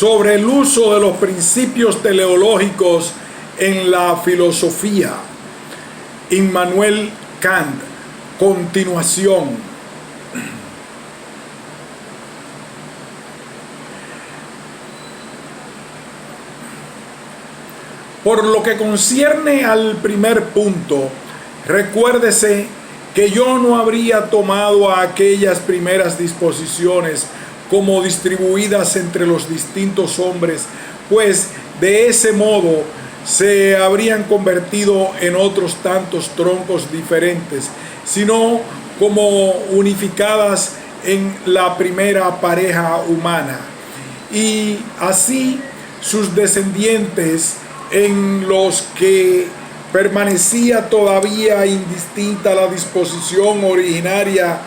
sobre el uso de los principios teleológicos en la filosofía. Immanuel Kant. Continuación. Por lo que concierne al primer punto, recuérdese que yo no habría tomado a aquellas primeras disposiciones como distribuidas entre los distintos hombres, pues de ese modo se habrían convertido en otros tantos troncos diferentes, sino como unificadas en la primera pareja humana, y así sus descendientes, en los que permanecía todavía indistinta la disposición originaria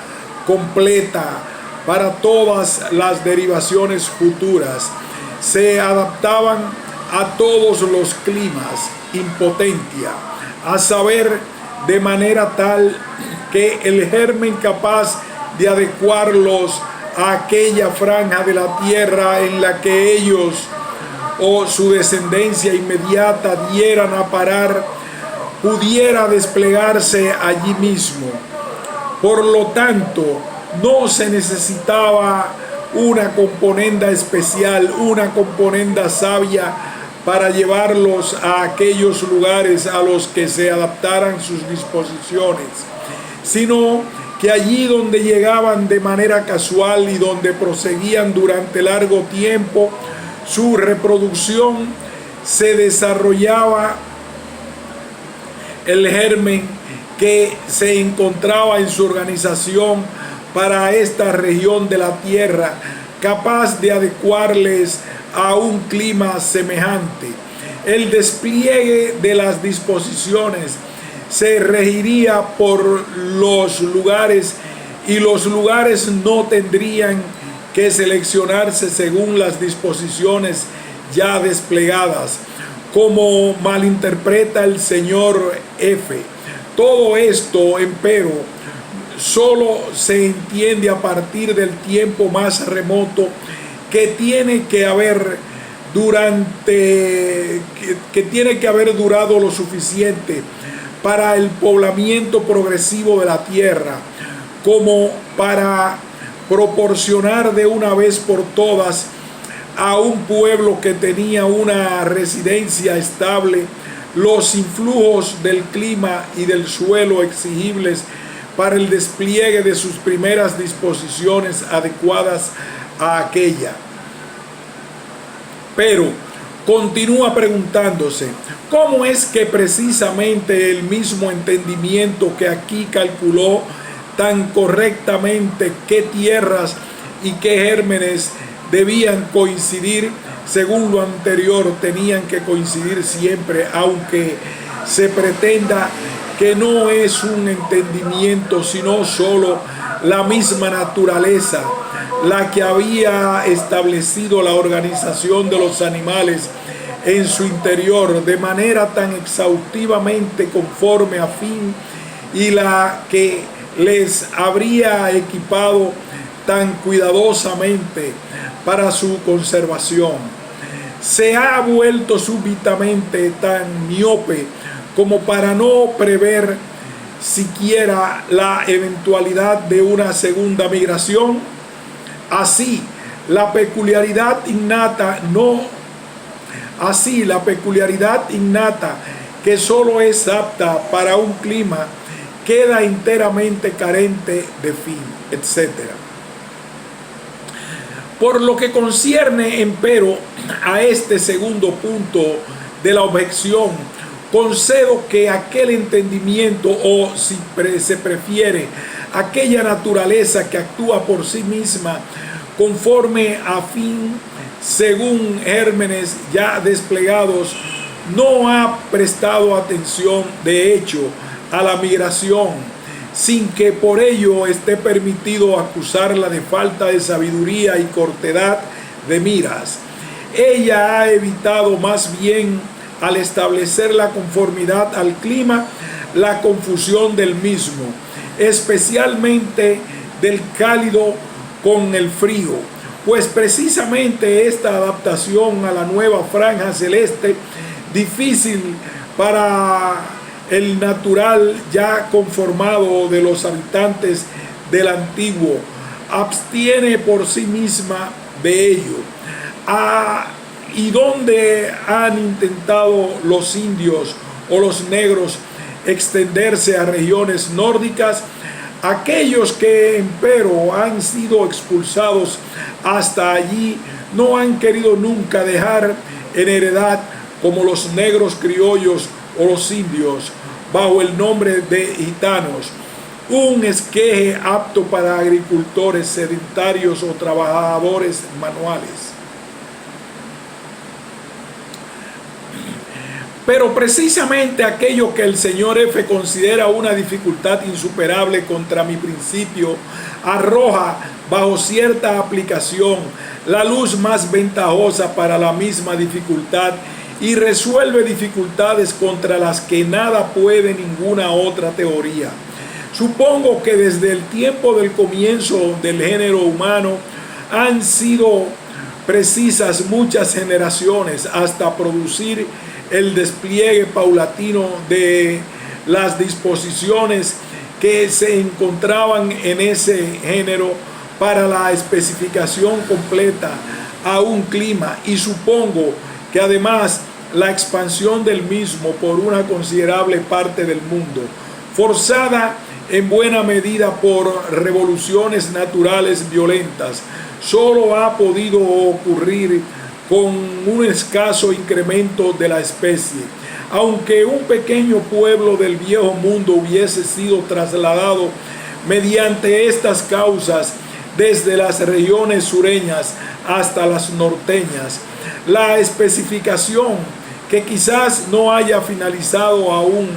completa para todas las derivaciones futuras, se adaptaban a todos los climas in potentia, a saber, de manera tal que el germen capaz de adecuarlos a aquella franja de la tierra en la que ellos o su descendencia inmediata dieran a parar, pudiera desplegarse allí mismo. Por lo tanto, no se necesitaba una componenda especial, una componenda sabia para llevarlos a aquellos lugares a los que se adaptaran sus disposiciones, sino que allí donde llegaban de manera casual y donde proseguían durante largo tiempo su reproducción, se desarrollaba el germen que se encontraba en su organización para esta región de la tierra, capaz de adecuarles a un clima semejante. El despliegue de las disposiciones se regiría por los lugares, y los lugares no tendrían que seleccionarse según las disposiciones ya desplegadas, como malinterpreta el señor F. Todo esto, empero, solo se entiende a partir del tiempo más remoto que tiene que haber durado lo suficiente para el poblamiento progresivo de la tierra, como para proporcionar de una vez por todas a un pueblo que tenía una residencia estable los influjos del clima y del suelo exigibles para el despliegue de sus primeras disposiciones adecuadas a aquella. Pero continúa preguntándose, ¿cómo es que precisamente el mismo entendimiento que aquí calculó tan correctamente qué tierras y qué gérmenes debían coincidir, según lo anterior tenían que coincidir siempre, aunque se pretenda que no es un entendimiento sino solo la misma naturaleza la que había establecido la organización de los animales en su interior de manera tan exhaustivamente conforme a fin, y la que les habría equipado tan cuidadosamente para su conservación? Se ha vuelto súbitamente tan miope como para no prever siquiera la eventualidad de una segunda migración. Así, la peculiaridad innata que solo es apta para un clima queda enteramente carente de fin, etc. Por lo que concierne, empero, a este segundo punto de la objeción, concedo que aquel entendimiento, o si se prefiere, aquella naturaleza que actúa por sí misma conforme a fin, según gérmenes ya desplegados, no ha prestado atención, de hecho, a la migración, sin que por ello esté permitido acusarla de falta de sabiduría y cortedad de miras. Ella ha evitado más bien, al establecer la conformidad al clima, la confusión del mismo, especialmente del cálido con el frío, pues precisamente esta adaptación a la nueva franja celeste, difícil para el natural ya conformado de los habitantes del antiguo, abstiene por sí misma de ello. Y donde han intentado los indios o los negros extenderse a regiones nórdicas, aquellos que empero han sido expulsados hasta allí no han querido nunca dejar en heredad, como los negros criollos o los indios, bajo el nombre de gitanos, un esqueje apto para agricultores sedentarios o trabajadores manuales. Pero precisamente aquello que el señor F. considera una dificultad insuperable contra mi principio, arroja bajo cierta aplicación la luz más ventajosa para la misma dificultad y resuelve dificultades contra las que nada puede ninguna otra teoría. Supongo que desde el tiempo del comienzo del género humano han sido precisas muchas generaciones hasta producir el despliegue paulatino de las disposiciones que se encontraban en ese género para la especificación completa a un clima, y supongo que además la expansión del mismo por una considerable parte del mundo, forzada en buena medida por revoluciones naturales violentas, solo ha podido ocurrir con un escaso incremento de la especie. Aunque un pequeño pueblo del viejo mundo hubiese sido trasladado mediante estas causas desde las regiones sureñas hasta las norteñas, la especificación, que quizás no haya finalizado aún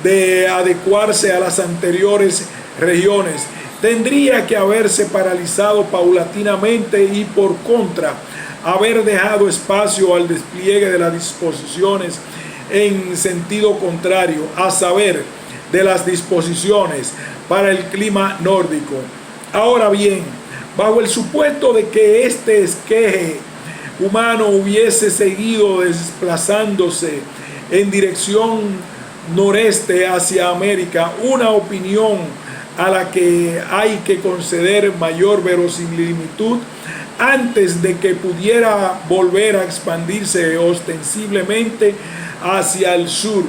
de adecuarse a las anteriores regiones, tendría que haberse paralizado paulatinamente y por contra haber dejado espacio al despliegue de las disposiciones en sentido contrario, a saber, de las disposiciones para el clima nórdico. Ahora bien, bajo el supuesto de que este esqueje humano hubiese seguido desplazándose en dirección noreste hacia América, una opinión a la que hay que conceder mayor verosimilitud antes de que pudiera volver a expandirse ostensiblemente hacia el sur.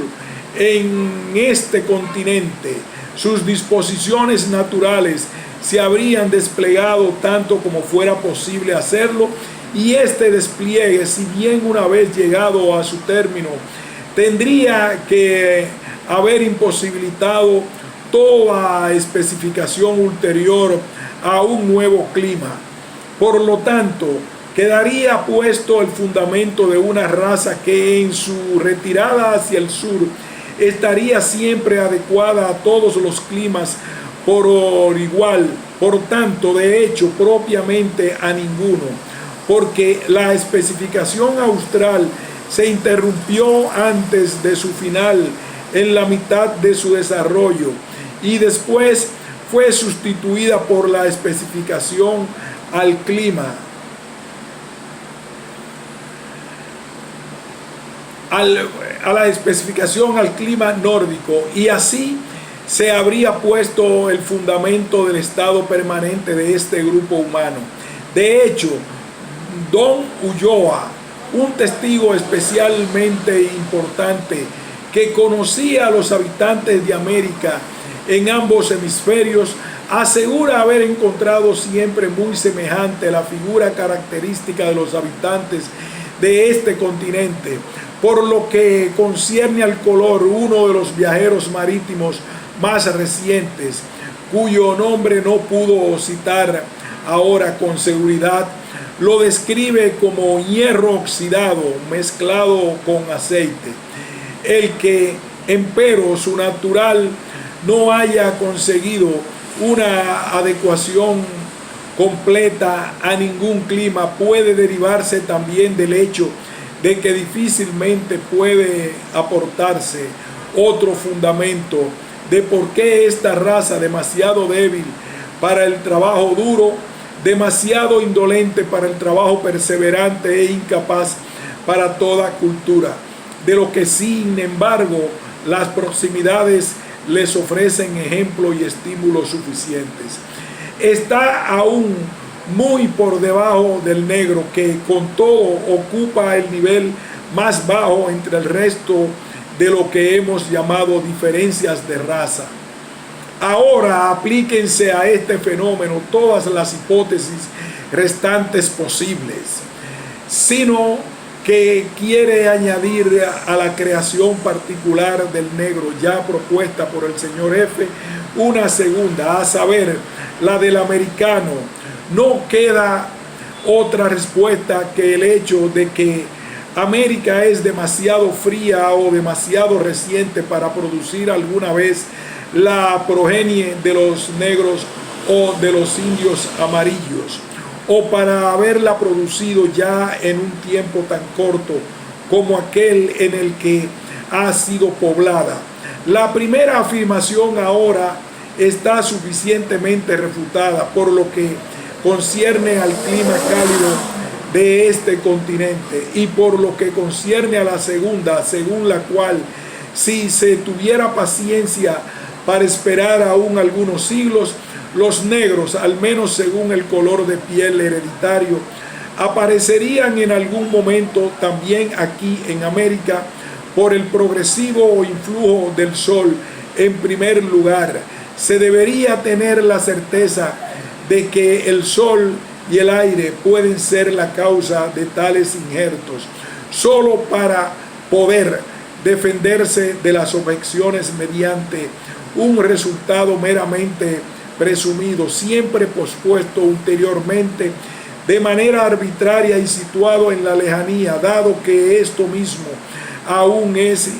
En este continente, sus disposiciones naturales se habrían desplegado tanto como fuera posible hacerlo, y este despliegue, si bien una vez llegado a su término, tendría que haber imposibilitado toda especificación ulterior a un nuevo clima. Por lo tanto, quedaría puesto el fundamento de una raza que en su retirada hacia el sur estaría siempre adecuada a todos los climas por igual, por tanto, de hecho, propiamente a ninguno, porque la especificación austral se interrumpió antes de su final en la mitad de su desarrollo y después fue sustituida por la especificación al clima, a la especificación al clima nórdico, y así se habría puesto el fundamento del estado permanente de este grupo humano. De hecho, Don Ulloa, un testigo especialmente importante que conocía a los habitantes de América en ambos hemisferios, asegura haber encontrado siempre muy semejante la figura característica de los habitantes de este continente. Por lo que concierne al color, uno de los viajeros marítimos más recientes, cuyo nombre no pudo citar ahora con seguridad, lo describe como hierro oxidado mezclado con aceite. El que, empero, su natural no haya conseguido una adecuación completa a ningún clima puede derivarse también del hecho de que difícilmente puede aportarse otro fundamento de por qué esta raza demasiado débil para el trabajo duro demasiado indolente para el trabajo, perseverante e incapaz para toda cultura, de lo que sin embargo las proximidades les ofrecen ejemplo y estímulos suficientes. Está aún muy por debajo del negro, que con todo ocupa el nivel más bajo entre el resto de lo que hemos llamado diferencias de raza. Ahora aplíquense a este fenómeno todas las hipótesis restantes posibles, sino que quiere añadir a la creación particular del negro ya propuesta por el señor F una segunda, a saber, la del americano. No queda otra respuesta que el hecho de que América es demasiado fría o demasiado reciente para producir alguna vez la progenie de los negros o de los indios amarillos, o para haberla producido ya en un tiempo tan corto como aquel en el que ha sido poblada. La primera afirmación ahora está suficientemente refutada por lo que concierne al clima cálido de este continente, y por lo que concierne a la segunda, según la cual, si se tuviera paciencia para esperar aún algunos siglos, los negros, al menos según el color de piel hereditario, aparecerían en algún momento también aquí en América por el progresivo influjo del sol. En primer lugar, se debería tener la certeza de que el sol y el aire pueden ser la causa de tales injertos, solo para poder defenderse de las objeciones mediante un resultado meramente presumido, siempre pospuesto ulteriormente de manera arbitraria y situado en la lejanía, dado que esto mismo aún es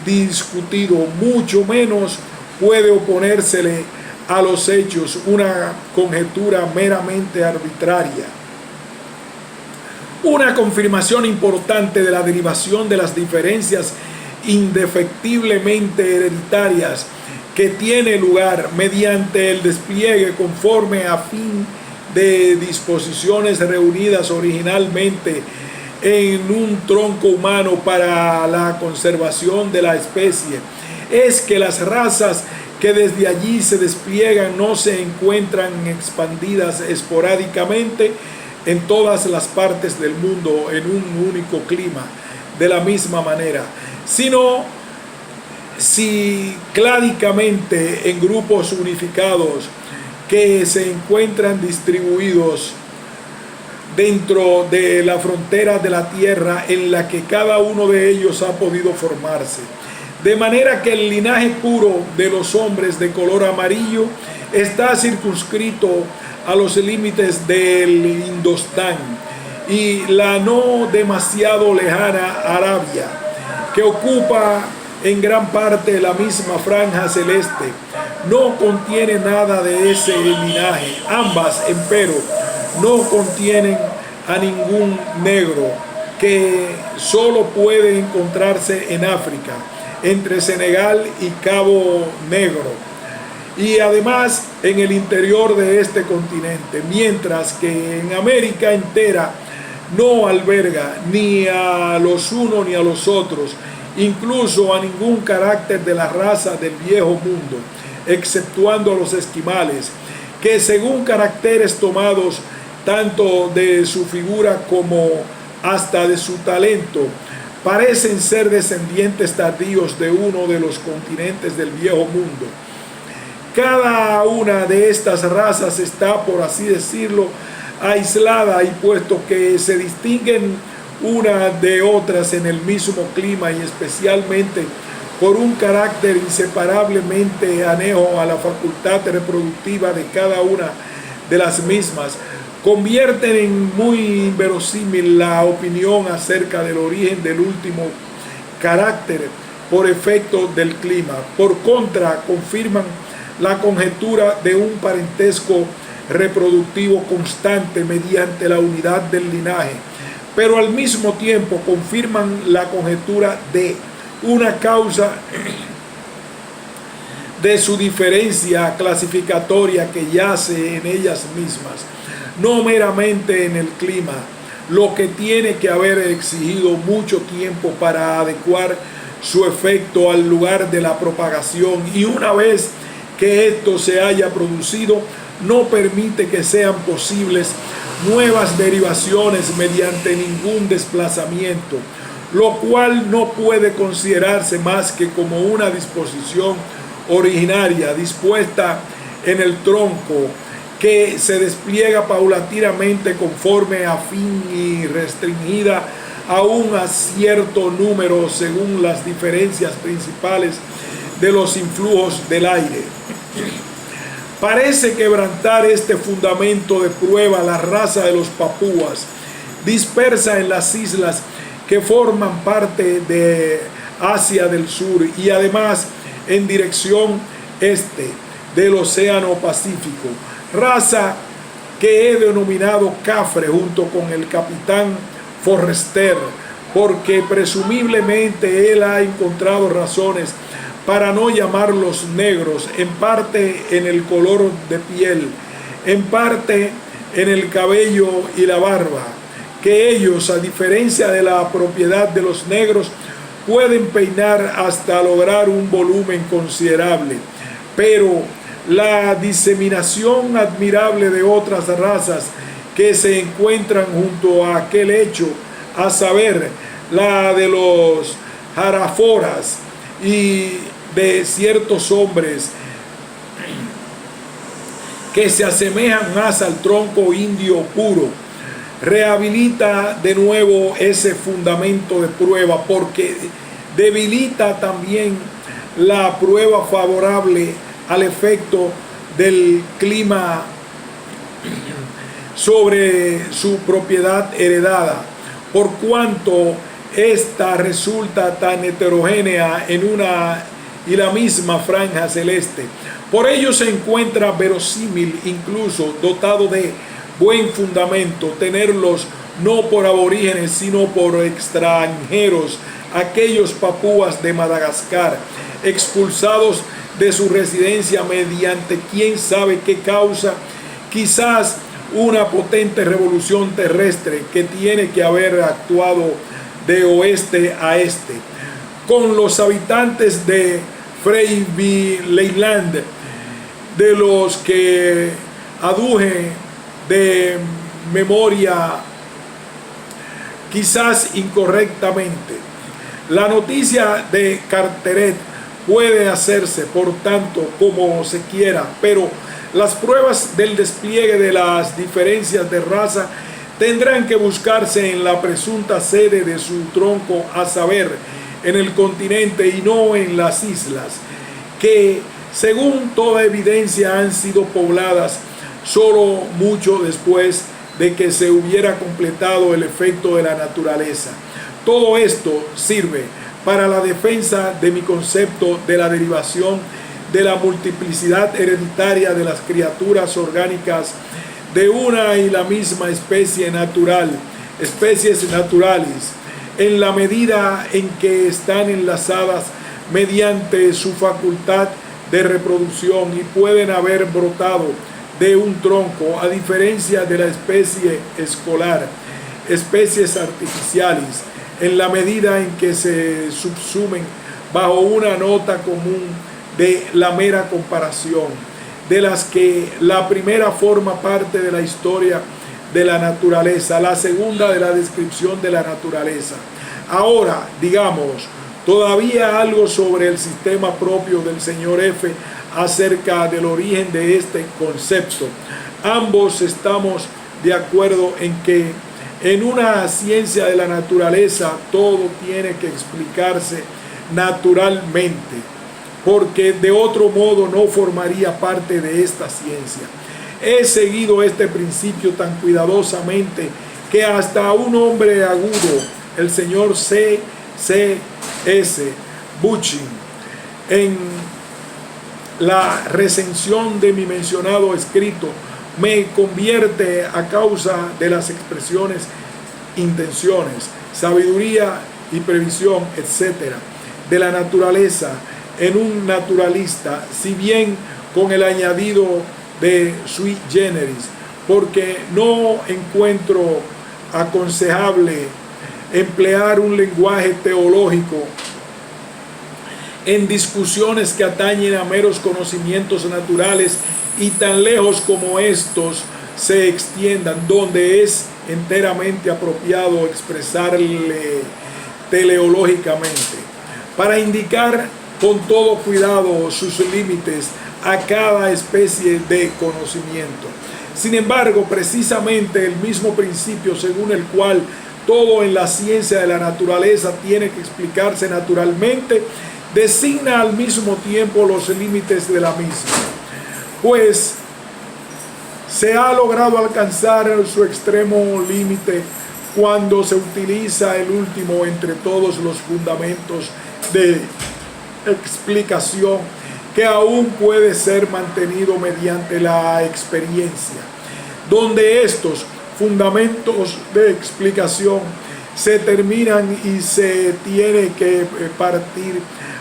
discutido, mucho menos puede oponérsele a los hechos una conjetura meramente arbitraria. Una confirmación importante de la derivación de las diferencias indefectiblemente hereditarias que tiene lugar mediante el despliegue conforme a fin de disposiciones reunidas originalmente en un tronco humano para la conservación de la especie, es que las razas que desde allí se despliegan no se encuentran expandidas esporádicamente en todas las partes del mundo en un único clima de la misma manera, sino cicládicamente en grupos unificados que se encuentran distribuidos dentro de la frontera de la tierra en la que cada uno de ellos ha podido formarse. De manera que el linaje puro de los hombres de color amarillo está circunscrito a los límites del Indostán y la no demasiado lejana Arabia, que ocupa en gran parte la misma franja celeste, no contiene nada de ese linaje. Ambas, empero, no contienen a ningún negro, que solo puede encontrarse en África, entre Senegal y Cabo Negro, y además en el interior de este continente, mientras que en América entera no alberga ni a los unos ni a los otros, incluso a ningún carácter de la raza del viejo mundo, exceptuando a los esquimales, que según caracteres tomados tanto de su figura como hasta de su talento, parecen ser descendientes tardíos de uno de los continentes del viejo mundo. Cada una de estas razas está, por así decirlo, aislada, y puesto que se distinguen una de otras en el mismo clima y especialmente por un carácter inseparablemente anejo a la facultad reproductiva de cada una de las mismas, convierten en muy inverosímil la opinión acerca del origen del último carácter por efecto del clima. Por contra, confirman la conjetura de un parentesco reproductivo constante mediante la unidad del linaje, pero al mismo tiempo confirman la conjetura de una causa de su diferencia clasificatoria que yace en ellas mismas, no meramente en el clima, lo que tiene que haber exigido mucho tiempo para adecuar su efecto al lugar de la propagación, y una vez que esto se haya producido, no permite que sean posibles nuevas derivaciones mediante ningún desplazamiento, lo cual no puede considerarse más que como una disposición originaria dispuesta en el tronco, que se despliega paulatinamente conforme a fin y restringida aún a cierto número según las diferencias principales de los influjos del aire. Parece quebrantar este fundamento de prueba la raza de los papúas, dispersa en las islas que forman parte de Asia del Sur y además en dirección este del Océano Pacífico, raza que he denominado Cafre junto con el capitán Forrester, porque presumiblemente él ha encontrado razones para no llamarlos negros, en parte en el color de piel, en parte en el cabello y la barba, que ellos, a diferencia de la propiedad de los negros, pueden peinar hasta lograr un volumen considerable, pero la diseminación admirable de otras razas que se encuentran junto a aquel hecho, a saber, la de los jaraforas y de ciertos hombres que se asemejan más al tronco indio puro, rehabilita de nuevo ese fundamento de prueba, porque debilita también la prueba favorable al efecto del clima sobre su propiedad heredada, por cuanto esta resulta tan heterogénea en una y la misma franja celeste. Por ello se encuentra verosímil, incluso dotado de buen fundamento, tenerlos no por aborígenes sino por extranjeros, aquellos papúas de Madagascar, expulsados de su residencia mediante quién sabe qué causa, quizás una potente revolución terrestre que tiene que haber actuado de oeste a este, con los habitantes de Freyvileiland, de los que aduje de memoria, quizás incorrectamente. La noticia de Carteret puede hacerse, por tanto, como se quiera, pero las pruebas del despliegue de las diferencias de raza tendrán que buscarse en la presunta sede de su tronco, a saber, en el continente y no en las islas, que según toda evidencia han sido pobladas solo mucho después de que se hubiera completado el efecto de la naturaleza. Todo esto sirve para la defensa de mi concepto de la derivación de la multiplicidad hereditaria de las criaturas orgánicas de una y la misma especie natural, especies naturales, en la medida en que están enlazadas mediante su facultad de reproducción y pueden haber brotado de un tronco, a diferencia de la especie escolar, especies artificiales, en la medida en que se subsumen bajo una nota común de la mera comparación, de las que la primera forma parte de la historia de la naturaleza, la segunda de la descripción de la naturaleza. Ahora, digamos, todavía algo sobre el sistema propio del señor F acerca del origen de este concepto. Ambos estamos de acuerdo en que en una ciencia de la naturaleza todo tiene que explicarse naturalmente, porque de otro modo no formaría parte de esta ciencia. He seguido este principio tan cuidadosamente que hasta un hombre agudo, el señor C.C.S. Buchin, en la recensión de mi mencionado escrito, me convierte, a causa de las expresiones intenciones, sabiduría y previsión, etc., de la naturaleza, en un naturalista, si bien con el añadido de sui generis, porque no encuentro aconsejable emplear un lenguaje teológico en discusiones que atañen a meros conocimientos naturales y tan lejos como estos se extiendan, donde es enteramente apropiado expresarle teleológicamente, para indicar con todo cuidado sus límites a cada especie de conocimiento. Sin embargo, precisamente el mismo principio según el cual todo en la ciencia de la naturaleza tiene que explicarse naturalmente, designa al mismo tiempo los límites de la misma, pues se ha logrado alcanzar su extremo límite cuando se utiliza el último entre todos los fundamentos de explicación, que aún puede ser mantenido mediante la experiencia, donde estos fundamentos de explicación se terminan y se tiene que partir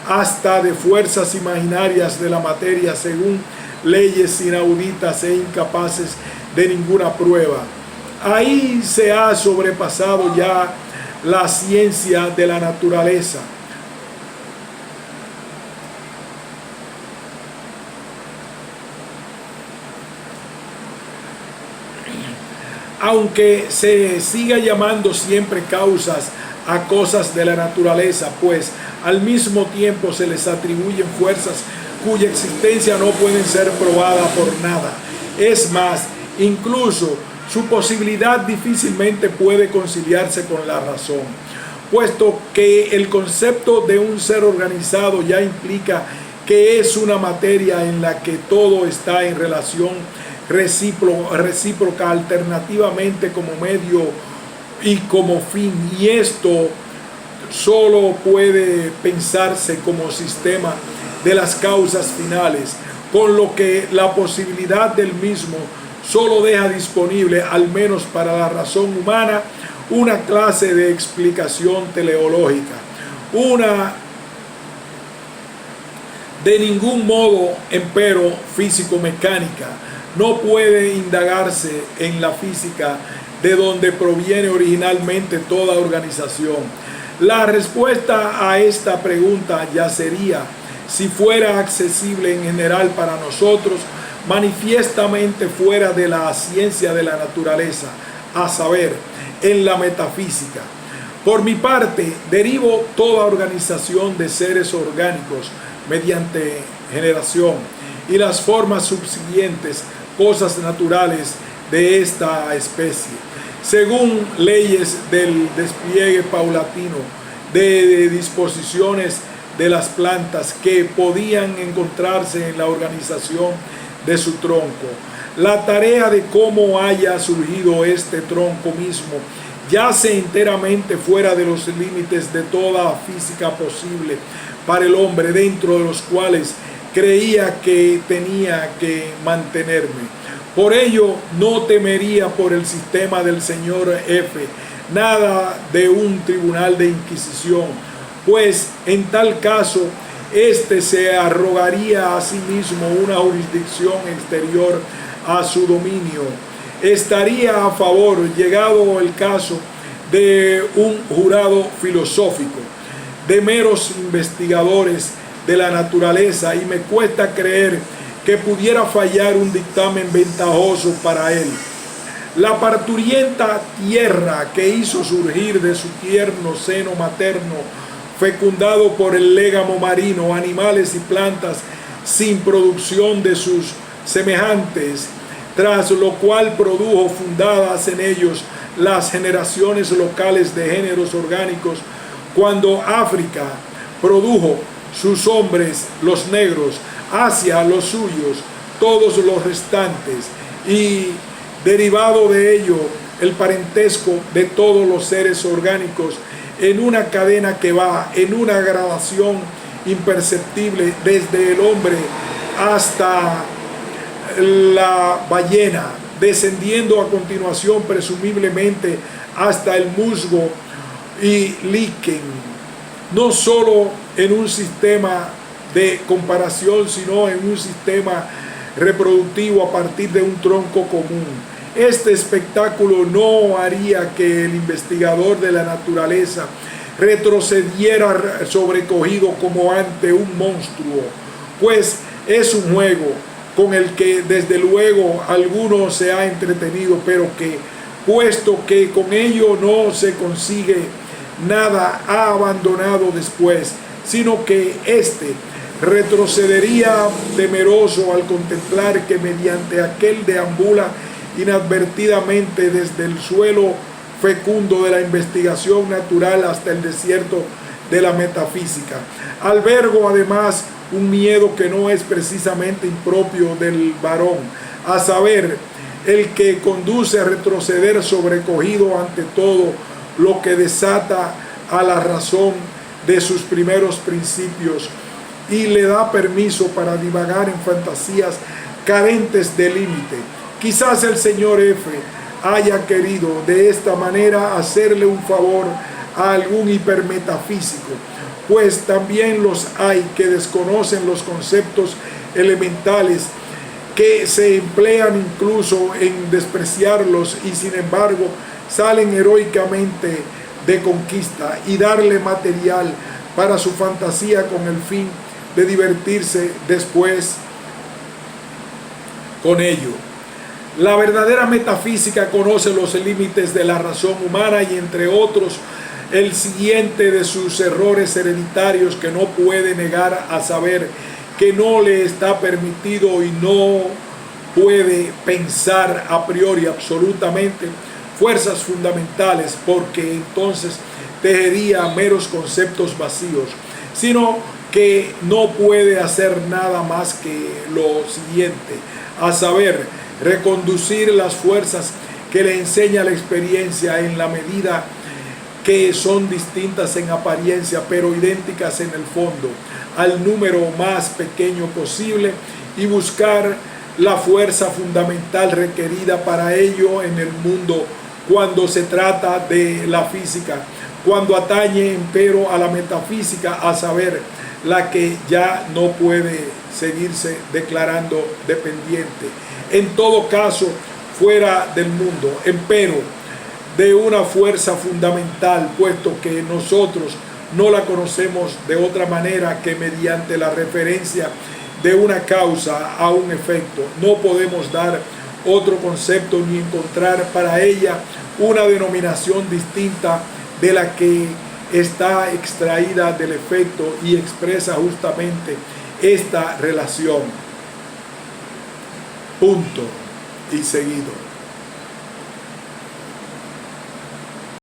hasta de fuerzas imaginarias de la materia según leyes inauditas e incapaces de ninguna prueba. Ahí se ha sobrepasado ya la ciencia de la naturaleza. Aunque se siga llamando siempre causas a cosas de la naturaleza, pues al mismo tiempo se les atribuyen fuerzas cuya existencia no pueden ser probada por nada. Es más, incluso su posibilidad difícilmente puede conciliarse con la razón, puesto que el concepto de un ser organizado ya implica que es una materia en la que todo está en relación recíproca alternativamente como medio y como fin, y esto solo puede pensarse como sistema de las causas finales, con lo que la posibilidad del mismo solo deja disponible, al menos para la razón humana, una clase de explicación teleológica, una de ningún modo, empero, físico-mecánica. No puede indagarse en la física de donde proviene originalmente toda organización. La respuesta a esta pregunta ya sería, si fuera accesible en general para nosotros, manifiestamente fuera de la ciencia de la naturaleza, a saber, en la metafísica. Por mi parte, derivo toda organización de seres orgánicos mediante generación y las formas subsiguientes, cosas naturales de esta especie, según leyes del despliegue paulatino de disposiciones de las plantas que podían encontrarse en la organización de su tronco. La tarea de cómo haya surgido este tronco mismo yace enteramente fuera de los límites de toda física posible para el hombre, dentro de los cuales creía que tenía que mantenerme. Por ello no temería por el sistema del señor F. nada de un tribunal de inquisición, pues en tal caso éste se arrogaría a sí mismo una jurisdicción exterior a su dominio. Estaría a favor, llegado el caso, de un jurado filosófico, de meros investigadores de la naturaleza, y me cuesta creer que pudiera fallar un dictamen ventajoso para él. La parturienta tierra que hizo surgir de su tierno seno materno, fecundado por el légamo marino, animales y plantas sin producción de sus semejantes, tras lo cual produjo fundadas en ellos las generaciones locales de géneros orgánicos, cuando África produjo sus hombres, los negros, Asia los suyos, todos los restantes, y derivado de ello el parentesco de todos los seres orgánicos en una cadena que va en una gradación imperceptible desde el hombre hasta la ballena, descendiendo a continuación presumiblemente hasta el musgo y líquen, no solo en un sistema de comparación, sino en un sistema reproductivo a partir de un tronco común. Este espectáculo no haría que el investigador de la naturaleza retrocediera sobrecogido como ante un monstruo, pues es un juego con el que desde luego alguno se ha entretenido, pero que, puesto que con ello no se consigue nada, ha abandonado después, sino que éste retrocedería temeroso al contemplar que mediante aquel deambula inadvertidamente desde el suelo fecundo de la investigación natural hasta el desierto de la metafísica. Albergo además un miedo que no es precisamente impropio del varón, a saber, el que conduce a retroceder sobrecogido ante todo lo que desata a la razón de sus primeros principios y le da permiso para divagar en fantasías carentes de límite. Quizás el señor F. haya querido de esta manera hacerle un favor a algún hipermetafísico, pues también los hay que desconocen los conceptos elementales, que se emplean incluso en despreciarlos y sin embargo salen heroicamente de conquista y darle material para su fantasía con el fin de divertirse después con ello. La verdadera metafísica conoce los límites de la razón humana y entre otros el siguiente de sus errores hereditarios, que no puede negar a saber que no le está permitido y no puede pensar a priori absolutamente fuerzas fundamentales, porque entonces tejería meros conceptos vacíos, sino que no puede hacer nada más que lo siguiente, a saber, reconducir las fuerzas que le enseña la experiencia en la medida que son distintas en apariencia pero idénticas en el fondo, al número más pequeño posible y buscar la fuerza fundamental requerida para ello en el mundo cuando se trata de la física, cuando atañe empero a la metafísica, a saber, la que ya no puede seguirse declarando dependiente, en todo caso fuera del mundo, empero de una fuerza fundamental, puesto que nosotros no la conocemos de otra manera que mediante la referencia de una causa a un efecto. No podemos dar otro concepto ni encontrar para ella una denominación distinta de la que está extraída del efecto y expresa justamente esta relación. Punto y seguido.